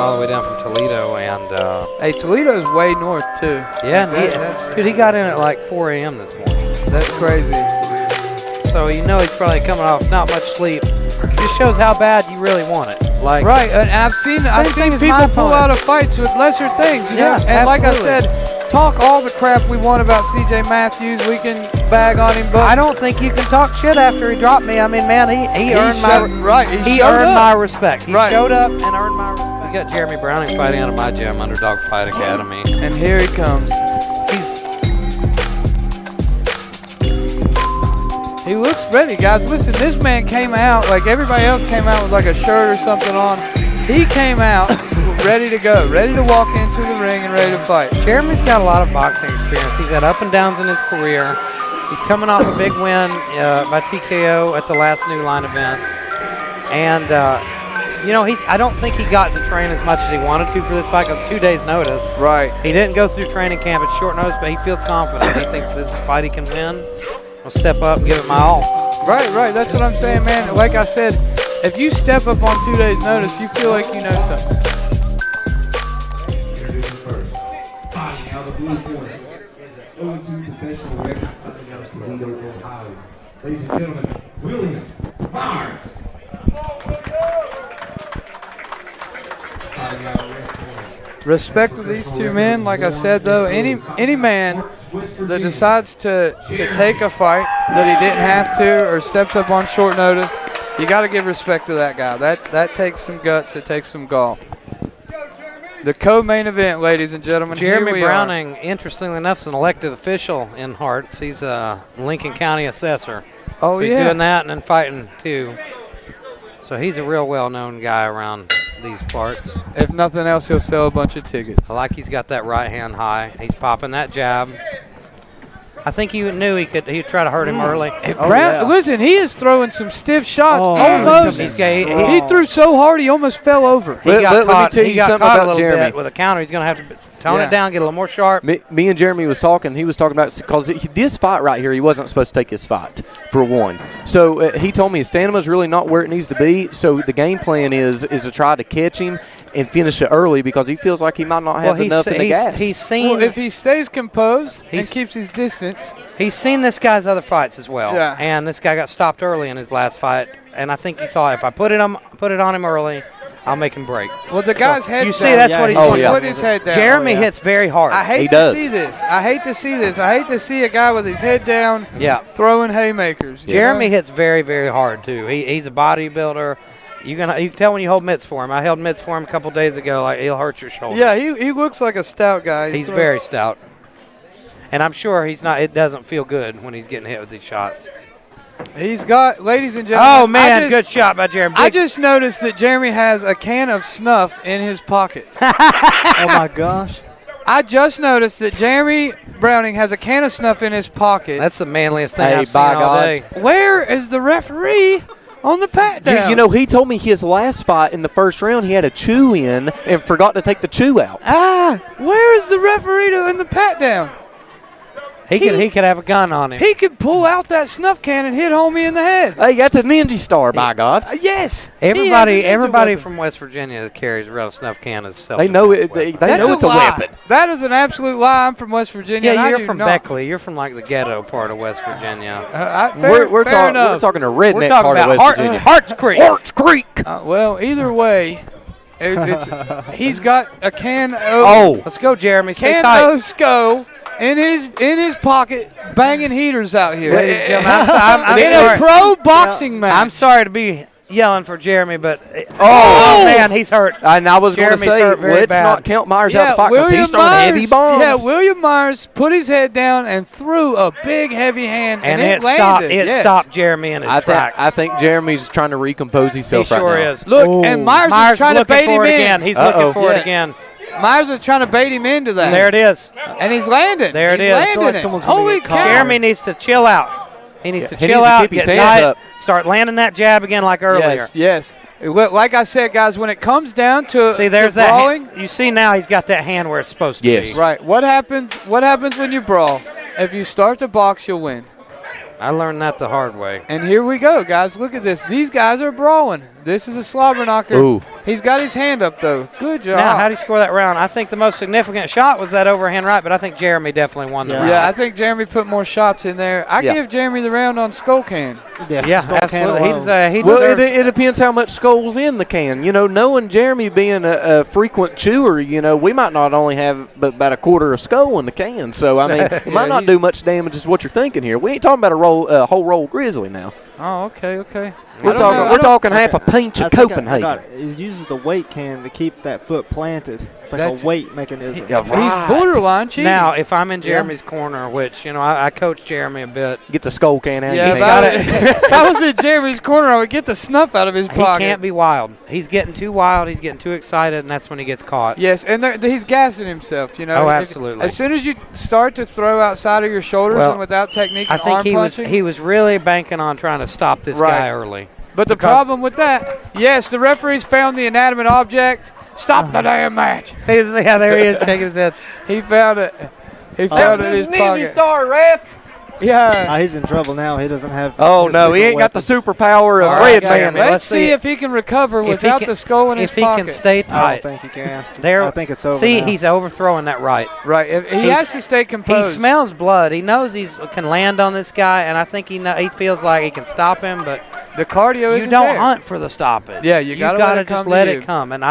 all the way down from Toledo, and hey, Toledo's way north too. Yeah, dude, he got in at like 4 a.m. this morning. That's crazy. So you know he's probably coming off not much sleep. Just shows how bad you really want it. Like right, and I've seen people pull out of fights with lesser things. You know? And like I said, talk all the crap we want about C.J. Matthews. We can bag on him, but I don't think you can talk shit after he dropped me. I mean, man, he earned He earned my respect. He Right. showed up and earned my respect. We got Jereme Browning fighting out of my gym, Underdog Fight Academy. And here he comes. He looks ready, guys. Listen, this man came out like everybody else came out with like a shirt or something on. He came out ready to go, ready to walk into the ring and ready to fight. Jereme's got a lot of boxing experience. He's had up and downs in his career. He's coming off a big win by TKO at the last New Line event. And, you know, I don't think he got to train as much as he wanted to for this fight because 2 days' notice. Right. He didn't go through training camp at short notice, but he feels confident. He thinks this is a fight he can win. I'll step up and give it my all. Right. That's what I'm saying, man. Like I said, if you step up on 2 days' notice, you feel like you know something. Introducing first, fighting out of the blue corner, 0-2 professional record coming out of Toledo, Ohio. Ladies and gentlemen, William Mars. Fighting out of the red corner. Respect to these two men. Like I said, though, any man that decides to take a fight that he didn't have to or steps up on short notice, you got to give respect to that guy. That takes some guts. It takes some gall. The co-main event, ladies and gentlemen. Jereme Browning, interestingly enough, is an elected official in Hearts. He's a Lincoln County assessor. Oh, so he's doing that and then fighting, too. So he's a real well-known guy around these parts. If nothing else, he'll sell a bunch of tickets. I like he's got that right hand high. He's popping that jab. I think he knew he'd try to hurt him early. Listen, he is throwing some stiff shots. Almost. He threw so hard he almost fell over. He got caught a little bit with a counter. He's going to have to tone it down, get a little more sharp. Me and Jereme was talking. He was talking about because this fight right here, he wasn't supposed to take his fight for one. So he told me his stamina is really not where it needs to be. So the game plan is to try to catch him and finish it early because he feels like he might not have enough in the gas. He's seen if he stays composed and keeps his distance. He's seen this guy's other fights as well. Yeah. And this guy got stopped early in his last fight. And I think he thought if I put it on him early, I'll make him break. Well, the guy's head. You see, that's what he's doing. Put his head down. Jereme hits very hard. I hate to see this. I hate to see a guy with his head down. Throwing haymakers. Jereme hits very, very hard too. He's a bodybuilder. You can tell when you hold mitts for him. I held mitts for him a couple days ago. Like he'll hurt your shoulder. Yeah, he looks like a stout guy. He's very stout. And I'm sure he's not. It doesn't feel good when he's getting hit with these shots. He's got, ladies and gentlemen. Oh man, good shot by Jereme. I just noticed that Jereme has a can of snuff in his pocket. Oh my gosh. I just noticed that Jereme Browning has a can of snuff in his pocket. That's the manliest thing I've seen all day. Where is the referee on the pat down? You know, he told me his last fight in the first round he had a chew in and forgot to take the chew out. Where is the referee in the pat down? He could have a gun on him. He could pull out that snuff can and hit homie in the head. Hey, that's a ninja star, by God. Yes. Everybody from West Virginia that carries around a snuff can is self-defense. They know it. They know it's a weapon. That is an absolute lie. I'm from West Virginia. Yeah, you're from Beckley. You're from like the ghetto part of West Virginia. We're talking a redneck part of West Virginia. Harts Creek. Harts Creek. Well, either way, he's got a can of. Oh, let's go, Jereme. Stay tight. Can of SCO in his pocket, banging heaters out here. I'm in a pro boxing match. I'm sorry to be yelling for Jereme, but oh man, he's hurt. And I was going to say, let's not count Myers out of the fight because he's throwing heavy bombs. Yeah, William Myers put his head down and threw a big, heavy hand, and it landed. It stopped Jereme in his tracks. I think Jeremy's trying to recompose himself right now. He sure is. Look, and Myers is trying to bait him in. Again. He's looking for it again. Myers is trying to bait him into that. There it is. And he's landing. There it is. Landing it. Holy cow. Jereme needs to chill out. He needs to chill out, get tight, start landing that jab again like earlier. Yes. Like I said, guys, when it comes down to there's that brawling, you see now he's got that hand where it's supposed to be. Right. What happens when you brawl? If you start to box, you'll win. I learned that the hard way. And here we go, guys. Look at this. These guys are brawling. This is a slobber knocker. Ooh. He's got his hand up, though. Good job. Now, how did he score that round? I think the most significant shot was that overhand right, but I think Jereme definitely won the round. Yeah, I think Jereme put more shots in there. I Yeah. give Jereme the round on skull can. Yeah, Skull can absolutely. alone. He Well, deserves it depends how much skull's in the can. Knowing Jereme being a frequent chewer, we might not only have but about a quarter of skull in the can. So, I mean, it might not do much damage as what you're thinking here. We ain't talking about a whole roll grizzly now. Oh, okay. We're talking half a pinch of Copenhagen. It uses the weight can to keep that foot planted. It's like That's- a weight mechanism. Yeah, He's borderline cheating. Now, if I'm in Jereme's corner, which, I coach Jereme a bit, Get the skull can out. Yeah, of if your I, hand. if I was in Jeremy's corner, I would get the snuff out of his he pocket. can't be wild. He's getting too wild. He's getting too excited, and that's when he gets caught. Yes, and he's gassing himself. Oh, absolutely. As soon as you start to throw outside of your shoulders Well, and without technique I and think arm punching. he was really banking on trying to stop this Right. guy early. But the problem with that, yes, the referees found the inanimate object. Stop the damn match. Yeah, there he is, shaking his head. He found it. He found it in his pocket. star, ref. Yeah. He's in trouble now. He doesn't have. Oh, his no, he secret ain't got the weapon. superpower of All right, Red guys, Man. man. Let's see if he can recover If he without can- the skull in his If he pocket. can stay I don't tight. think he can. There, I think it's over See, now. he's overthrowing that right. Right. He He's- has to stay He composed. smells blood. He knows he can land on this guy, and I think he feels like he can stop him, but the cardio you isn't don't there. hunt for the stoppage. Yeah, you gotta let it just come to let you. it come. And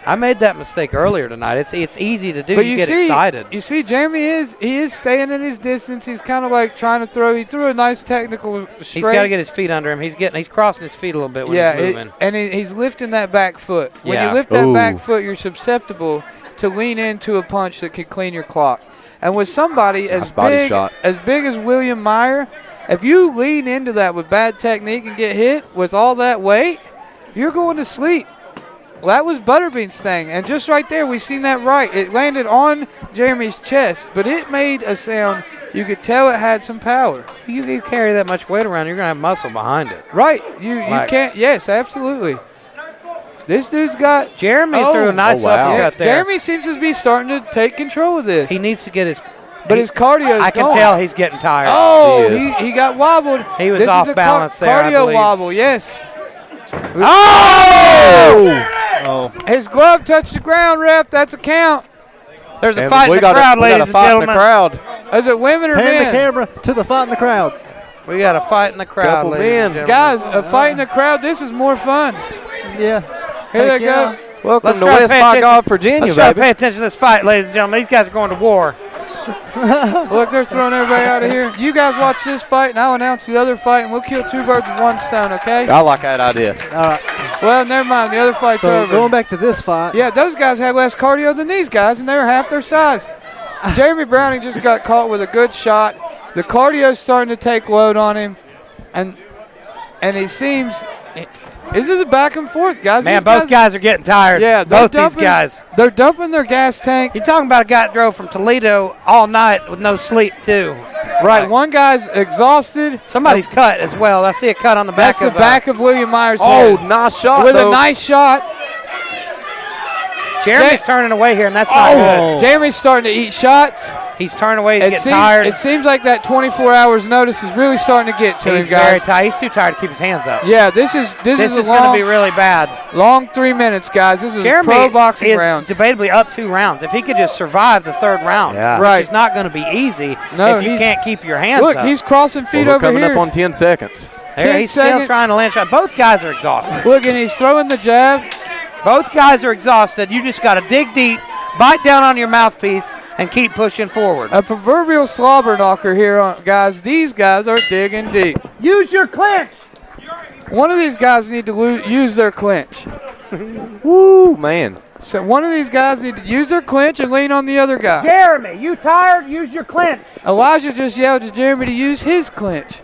I made that mistake earlier tonight. It's easy to do. But You get excited. You see, Jereme is staying in his distance. He's kind of like trying to throw. He threw a nice technical straight. He's got to get his feet under him. He's crossing his feet a little bit when he's moving. and he's lifting that back foot. When Yeah. you lift that Ooh. back foot, you're susceptible to lean into a punch that could clean your clock. And with somebody Nice body shot. as big as William Meyer, if you lean into that with bad technique and get hit with all that weight, you're going to sleep. Well, that was Butterbean's thing, and just right there, we seen that right. It landed on Jereme's chest, but it made a sound. You could tell it had some power. You carry that much weight around, you're going to have muscle behind it. Right. You Like- can't. Yes, absolutely. This dude's got. Jereme threw a nice wow. uppercut there. Jereme seems to be starting to take control of this. He needs to get his. but his cardio is I can going. tell he's getting tired. Oh, He is. he got wobbled. He was This off is a balance there, I Cardio believe. wobble, yes. Oh! Oh, His glove touched the ground, ref. That's a count. There's a And fight in we the got crowd, we got ladies a fight and in the gentlemen. crowd. Is it women or hand men? the camera to the fight in the crowd. We got a fight in the crowd, Couple ladies men. and gentlemen. Guys, a fight in the crowd. This is more fun. Yeah. Here Heck they yeah. go. Welcome Let's to try to West pay by attention. God, Virginia, Let's try to baby. pay attention to this fight, ladies and gentlemen. These guys are going to war. Look, they're throwing everybody out of here. You guys watch this fight, and I'll announce the other fight, and we'll kill two birds with one stone, okay? I like that idea. All right. Well, never mind. The other fight's So over. going back to this fight. Yeah, those guys had less cardio than these guys, and they were half their size. Jereme Browning just got caught with a good shot. The cardio's starting to take load on him, and he seems. This is a back and forth, guys. Man, These both guys are getting tired. Yeah, they're both these dumping- guys. They're dumping their gas tank. You're talking about a guy that drove from Toledo all night with no sleep, too. Right, one guy's exhausted. Somebody's cut as well. I see a cut on the back That's the of back of William Myers' Oh, head. nice shot, With though. a nice shot. Jereme's turning away here, and that's not good. Jereme's starting to eat shots. He's turning away. He's It getting tired. seems like that 24 hours notice is really starting to get to He's him, guys. very tired. He's too tired to keep his hands up. Yeah, this is This a is going long, to be really bad. long 3 minutes, guys. This is Jereme pro boxing is rounds. debatably up 2 rounds. If he could just survive the third round, Yeah. which Right. is not going to be easy No, if you he's- can't keep your hands Look, up. he's crossing feet Well, we're over coming here. up on 10 seconds. There, 10 he's still seconds. trying to land shot. Both guys are exhausted. Look, and he's throwing the jab. Both guys are exhausted. You just got to dig deep, bite down on your mouthpiece, and keep pushing forward. A proverbial slobber knocker here, guys. These guys are digging deep. Use your clinch. One of these guys need to use their clinch. Woo, man. So one of these guys need to use their clinch and lean on the other guy. Jereme, you tired? Use your clinch. Elijah just yelled to Jereme to use his clinch.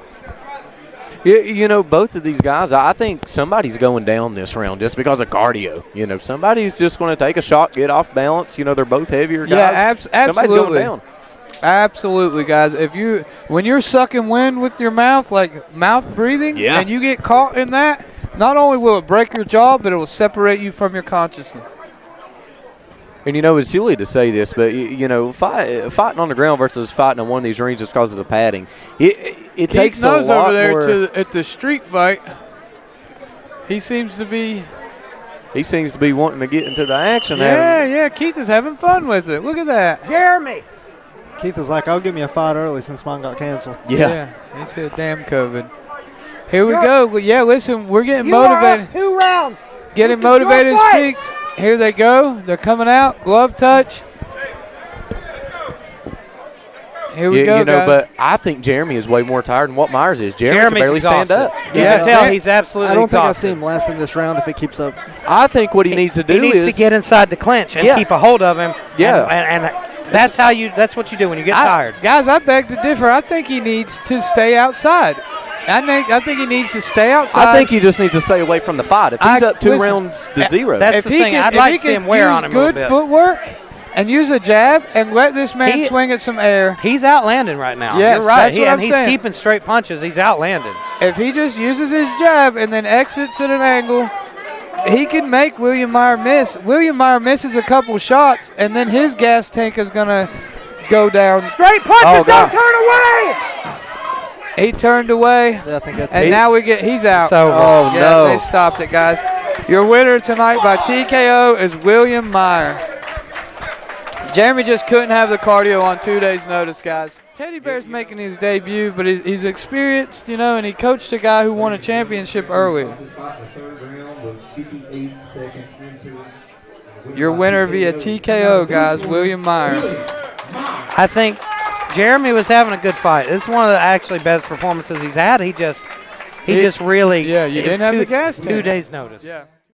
You know, both of these guys, I think somebody's going down this round just because of cardio. You know, somebody's just going to take a shot, get off balance. You know, they're both heavier guys. Yeah, Somebody's absolutely. going down. Absolutely, guys. When you're sucking wind with your mouth, like mouth breathing, Yeah. and you get caught in that, not only will it break your jaw, but it will separate you from your consciousness. And, you know, it's silly to say this, but, you know, fighting on the ground versus fighting on one of these rings just because of the padding, it takes a Keith knows lot over there more. at the street fight. He seems to be. He seems to be wanting to get into the action. Yeah. Keith is having fun with it. Look at that. Jeremy. Keith was like, "I'll give me a fight early since mine got canceled." Yeah. He said, "Damn COVID." Here we go. Yeah, listen, we're getting You are motivated. up 2 rounds. Getting This is your motivated as fight. peaks. Here they go. They're coming out. Glove touch. Here we go, You know, guys. but I think Jeremy is way more tired than what Myers is. Jeremy can Jeremy's barely stand exhausted. up. You Yeah. can tell he's absolutely I don't think I exhausted. see him lasting this round if it keeps up. I think what he needs to do He needs is to get inside the clinch and Yeah. keep a hold of him. Yeah. And that's how you. That's what you do when you get tired. Guys, I beg to differ. I think he needs to stay outside. I think he needs to stay outside. I think he just needs to stay away from the fight. If he's up 2 rounds to 0. That's if the he thing. can, I'd if like he to see can him wear use on him a little good bit. footwork and use a jab and let this man He- swing at some air. He's outlanding right now. Yes, You're right. that's what I'm And he's saying. keeping straight punches. He's outlanded. If he just uses his jab and then exits at an angle, he can make William Meyer miss. William Meyer misses a couple shots, and then his gas tank is going to go down. Straight punches. Oh, God. Don't turn away. He turned away, Yeah, I think that's and it. now he's out. It's over. Oh, Yeah, no. they stopped it, guys. Your winner tonight by TKO is William Meyer. Jeremy just couldn't have the cardio on 2 days' notice, guys. Teddy Bear's making his debut, but he's experienced, you know, and he coached a guy who won a championship earlier. Your winner via TKO, guys, William Meyer. I think Jeremy was having a good fight. This is one of the actually best performances he's had. He just really. Yeah, you it was didn't have the gas 2 tank. days notice. Yeah.